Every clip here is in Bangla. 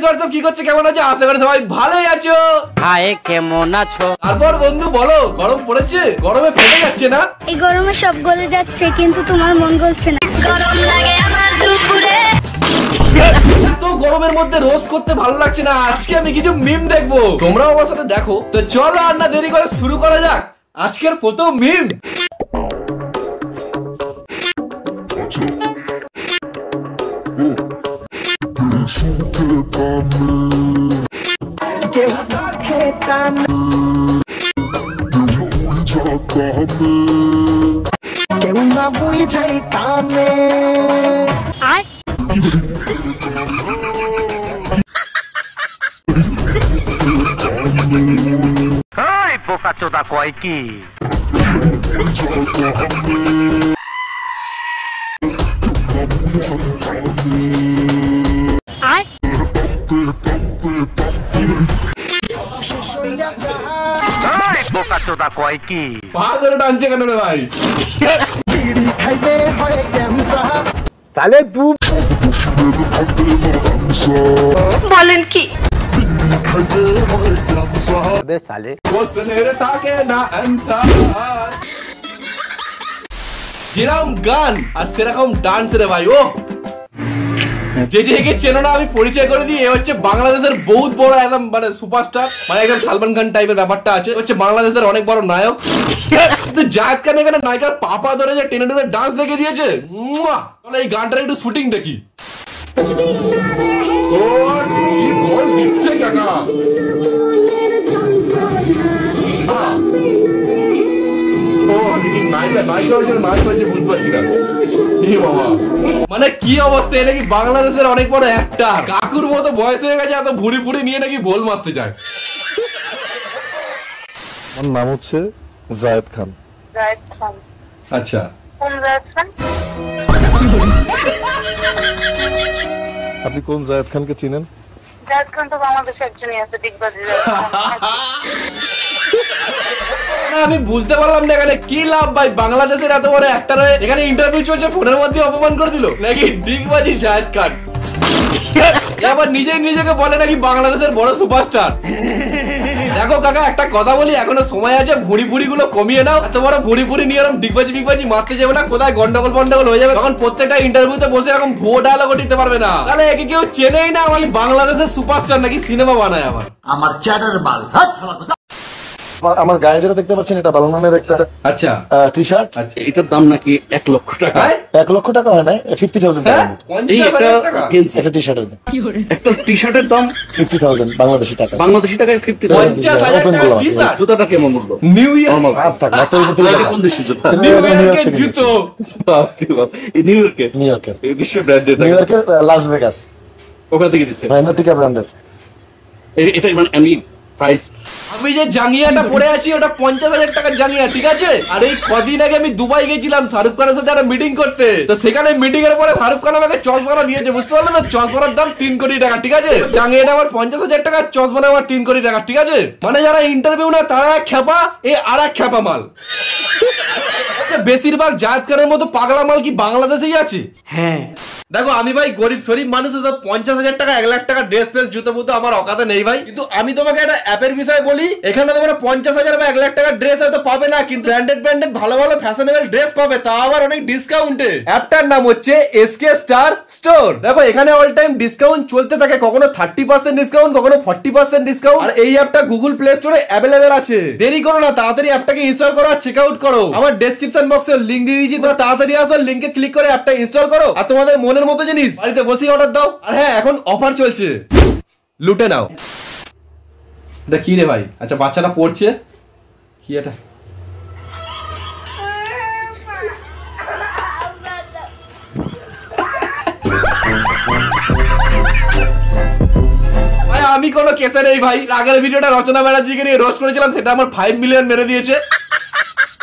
হোয়াটসঅ্যাপ কি করছে, কেমন আছো? আশা করি সবাই ভালোই আছো। হাই কেমন আছো? তারপর বন্ধু বলো, গরম পড়েছে? গরমে ফেটে যাচ্ছে না? এই গরমে সব গলে যাচ্ছে, কিন্তু তোমার মন গলছে না। গরম লাগে আমার দুপুরে। তো গরমের মধ্যে রোস্ট করতে ভালো লাগছে না, আজকে আমি কিছু মিম দেখবো, তোমরাও আমার সাথে দেখো। তো চলো আর না দেরি করে শুরু করা যাক আজকের প্রথম মিম। পোকাচোদা কয় কি? পোকাচোদা কয় কি? পাগল টানছে কেন রে ভাই? তাহলে তুই বলেন কি? যেরকম গান আর সেরকম ডান্স রে ভাই। ও যে চেনো না আমি পরিচয় করে দিই, এ হচ্ছে বাংলাদেশের বহুত বড় একদম মানে সুপারস্টার, মানে একদম সালমান খান টাইপের ব্যাপারটা আছে। হচ্ছে বাংলাদেশের অনেক বড় নায়ক। কিন্তু জায়েদ খান এখানে নায়িকার পাপা ধরে যে টেনে টেনে ডান্স দেখে দিয়েছে। তাহলে এই গানটার একটু শুটিং দেখি। মানে কি অবস্থা, নাকি বাংলাদেশের অনেক বড় একটা কাকুর মতো বয়স হয়ে গেছে, এত ভুড়ি ভুড়ি নিয়ে নাকি বল মারতে যায়। আমার নাম হচ্ছে জায়েদ খান। জায়েদ খান? আচ্ছা, কোন জায়েদ খান? আপনি কোন জায়েদ খানকে চিনেন? জায়েদ খান তো বাংলাদেশে একজনই আছে, ডিগবাজি জায়েদ খান। আমি বুঝতে পারলাম না এখানে কি লাভ ভাই, বাংলাদেশের এত বড় একটা রয়ে এখানে ইন্টারভিউ চলছে, ফোনের মধ্যে অপমান করে দিল নাকি ডিগবাজি জায়েদ খান। আবার নিজেই নিজেকে বলে নাকি বাংলাদেশের বড় সুপারস্টার। দেখো কাকা, একটা কথা বলি, এখনো সময় আছে, ভুড়ি ভুড়ি গুলো কমিয়ে নাও। এত বড় ভুড়ি ভুড়ি নিয়ে এরকম ডিগবাজি মারতে যাবে না, কোথায় গন্ডগোল ফন্ডগোল হয়ে যাবে, তখন প্রত্যেকটা ইন্টারভিউতে বসে এরকম ভুয়ো ডায়লগও দিতে পারবে না। তাহলে একে কেউ চেনেই না, আমি বাংলাদেশের সুপারস্টার নাকি সিনেমা বানায় আবার। আমার চ্যাটার মাল। আমার গায়ে যেটা দেখতে পাচ্ছেন এটা বালুনের একটা আচ্ছা টি শার্ট। আচ্ছা, এটার দাম নাকি 1 লক্ষ টাকা। 1 লক্ষ টাকা হয় না, 50,000 টাকা। এই একটা টি শার্টের একটা টি শার্টের দাম 50,000 বাংলাদেশি টাকা। বাংলাদেশি টাকায় 50,000। 50,000 টাকা টি শার্ট। জুতাটা কেমন মূল্য? নিউ ইয়ার কোন দেশের জুতা? নিউ ইয়র্কের জুতো। নিউ ইয়র্কের বিশ্ব ব্র্যান্ডেড। নিউ ইয়র্কের লাস ভেগাস ওখান থেকে দিছে ভাইনাটিকা ব্র্যান্ডের। এটা মানে আমি প্রাইস, আমি যে জাঙ্গিয়াটা পরে আছি ওটা 50,000 টাকার জাঙ্গিয়া, ঠিক আছে? আর এই কদিন আগে আমি দুবাই গেছিলাম শাহরুখ খানের সাথে একটা মিটিং করতে, তো সেখানে মিটিং এর পরে শাহরুখ খান আমাকে চশমাটা দিয়েছে, বুঝতে পারলেন? তো চশমার দাম 3 কোটি টাকা, ঠিক আছে? জাঙ্গিয়াটা আমার 50,000 টাকা, চশমাটা আমার 3 কোটি টাকা, ঠিক আছে? মানে যারা ইন্টারভিউ না তারা এক খ্যাপা, এই আর এক খ্যাপা মাল। বেশিরভাগ জায়েদ খানের মতো পাগলা মাল কি বাংলাদেশেই আছে? হ্যাঁ দেখো আমি ভাই গরিব শরীফ মানুষ, সব 50,000 টাকা 1 লাখ টাকা ড্রেস ফ্রেস জুতো বুতো আমার অকাতে নেই ভাই। কিন্তু আমি তোমাকে একটা অ্যাপের বিষয়ে বলি, এখানে তোমরা 50,000 বা 1 লাখ টাকার ড্রেস হয়তো পাবে না, কিন্তু ব্র্যান্ডেড ভালো ভালো ফ্যাশনেবল ড্রেস পাবে, তা আবার অনেক ডিসকাউন্টে। অ্যাপটার নাম হচ্ছে এসকে স্টার স্টোর। দেখো এখানে অল টাইম ডিসকাউন্ট চলতে থাকে, কখনো 30% ডিসকাউন্ট, কখনো 40% ডিসকাউন্ট। আর এই অ্যাপটা গুগল প্লে স্টোরে অ্যাভেলেবেল আছে। দেরি করো না, তাড়াতাড়ি অ্যাপটাকে ইনস্টল করো আর চেক আউট করো। আমার ডেসক্রিপশন বক্সে লিংক দিয়ে দিয়েছি, তোমরা তাড়াতাড়ি আসো, লিংকে ক্লিক করে অ্যাপটা ইনস্টল করো আর তোমাদের মনের মতো জিনিস বাড়িতে বসে অর্ডার দাও। আর হ্যাঁ, এখন অফার চলছে, লুটে নাও। এটা কি রে ভাই? আচ্ছা, বাচ্চাটা পড়ছে কি এটা? আমি কোনো কেসে নেই ভাই, আগের ভিডিওটা রচনা ব্যানার্জিকে নিয়ে রোস্ট করেছিলাম, সেটা আমার 5 মিলিয়ন মেরে দিয়েছে।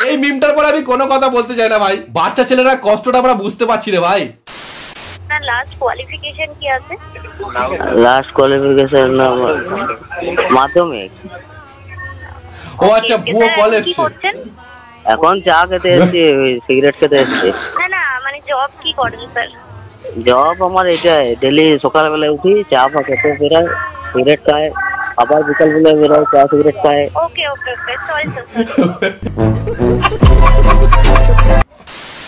এই মিমটার পরে আমি কোনো কথা বলতে চাই না ভাই, বাচ্চা ছেলেরা কষ্টটা আমরা বুঝতে পারছি রে ভাই। লাস্ট কোয়ালিফিকেশন কি আছে? লাস্ট কোয়ালিফিকেশন মাধ্যমিক। ও আচ্ছা, ভুয়ো কলেজ। এখন চা খেতে এসেছি, সিগারেট খেতে এসেছি। না না, মানে জব কি করেন স্যার? জব আমার এটাই, ডেলি সকালবেলায় উঠি, চা ফা খেতে বেরোয়, সিগারেট খায়, আবার বিকালবেলায় বেরোয়, চা সিগারেট খায়। ওকে ওকে ওকে সরি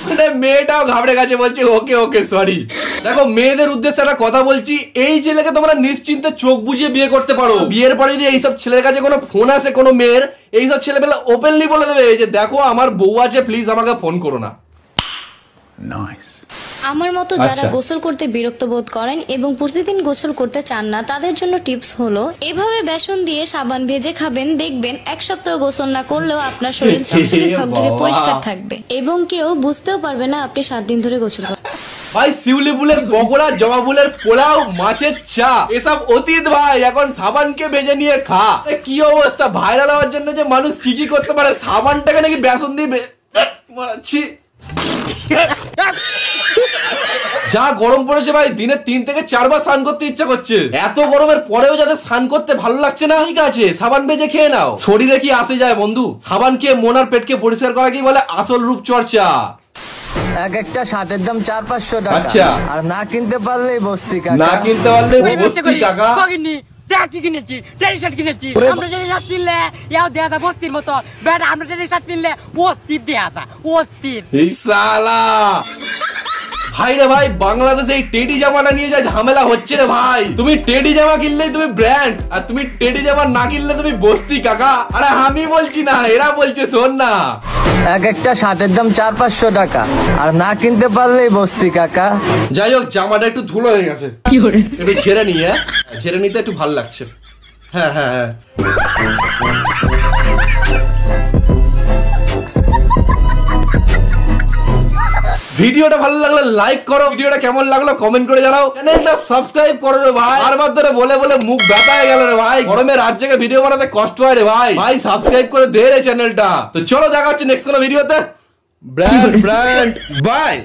মানে মেয়েটাও ঘাবড়ে গেছে, বলছে ওকে ওকে সরি। দেখো মেয়েদের উদ্দেশ্যে একটা কথা বলছি, এই ছেলেকে তোমরা নিশ্চিন্তে চোখ বুজিয়ে বিয়ে করতে পারো। বিয়ের পরে যদি এইসব ছেলের কাছে কোনো ফোন আসে কোনো মেয়ের, এইসব ছেলেবেলা ওপেনলি বলে দেবে যে দেখো আমার বউ আছে, প্লিজ আমাকে ফোন করো না। আমার মতো যারা গোসল করতে বিরক্ত বোধ করেন এবং প্রতিদিন গোসল করতে চান না, তাদের জন্য টিপস হলো এভাবে বেসন দিয়ে সাবান ভেজে খাবেন, দেখবেন এক সপ্তাহ গোসল না করলেও আপনার শরীর চকচকে ঝকঝকে পরিষ্কার থাকবে এবং কেউ বুঝতেও পারবে না আপনি 7 দিন ধরে গোসল করেন। ভাই শিউলি ফুলের বগড়া, জবা ফুলের পোলাও, মাছের চা এসব অতীত ভাই, এখন সাবানকে ভেজে নিয়ে খা। কি অবস্থা, ভাইরাল হওয়ার জন্য যে মানুষ কি কি করতে পারে, সাবানটাকে নাকি বেসন দিয়ে মারাচ্ছি। যা গরম পড়েছে ভাই, দিনে 3 থেকে 4 বার স্নান করতে ইচ্ছা করছে। এত গরমের পরেও যাদের স্নান করতে ভালো লাগছে না, ঠিক আছে সাবান ভেজে খেয়ে নাও, শরীরে কি আসে যায় বন্ধু। সাবান খেয়ে মন আর পেটকে পরিষ্কার করা কি বলে আসল রূপচর্চা। এক একটা শার্টের দাম 400-500 টাকা। আচ্ছা, আর না কিনতে পারলেই বস্তি কাকা। না কিনতে পারলে বস্তি কাকা। কিনেছি ট্রেনিং শার্ট কিনেছি, আমরা ট্রেনিং শার্ট কিনলে ইয়াও দেয়া যায় বস্তির মতো, বেট আমরা ট্রেনিং শার্ট কিনলে অস্থির দেয়া যায়, অস্থির। এই শালা ভাই রে ভাই, বাংলাদেশে এই টেডি জামাটা নিয়ে যা ঝামেলা হচ্ছে রে ভাই। তুমি টেডি জামা কিনলেই তুমি ব্র্যান্ড, আর তুমি টেডি জামা না কিনলে তুমি বস্তি কাকা। আরে আমি বলছি না, এরা বলছে, শোন না। এক একটা শার্টের দাম 400-500 টাকা, আর না কিনতে পারলেই বস্তি কাকা। যাই হোক, জামাটা একটু ধুলো হয়ে গেছে, একটু ঝেড়ে নিয়ে, ঝেড়ে নিতে একটু ভালো লাগছে। হ্যাঁ হ্যাঁ হ্যাঁ, ভিডিওটা ভালো লাগলে লাইক করো, ভিডিওটা কেমন লাগলো কমেন্ট করে জানাও, চ্যানেলটা সাবস্ক্রাইব করো রে ভাই। বারবার ধরে বলে বলে মুখ ব্যথা হয়ে গেল রে ভাই, গরমে রাত জেগে ভিডিও বানাতে কষ্ট হয় রে ভাই। ভাই সাবস্ক্রাইব করে দে রে চ্যানেলটা। তো চলো দেখা হচ্ছে নেক্সট কোনো ভিডিওতে। ব্র্যান্ড বাই।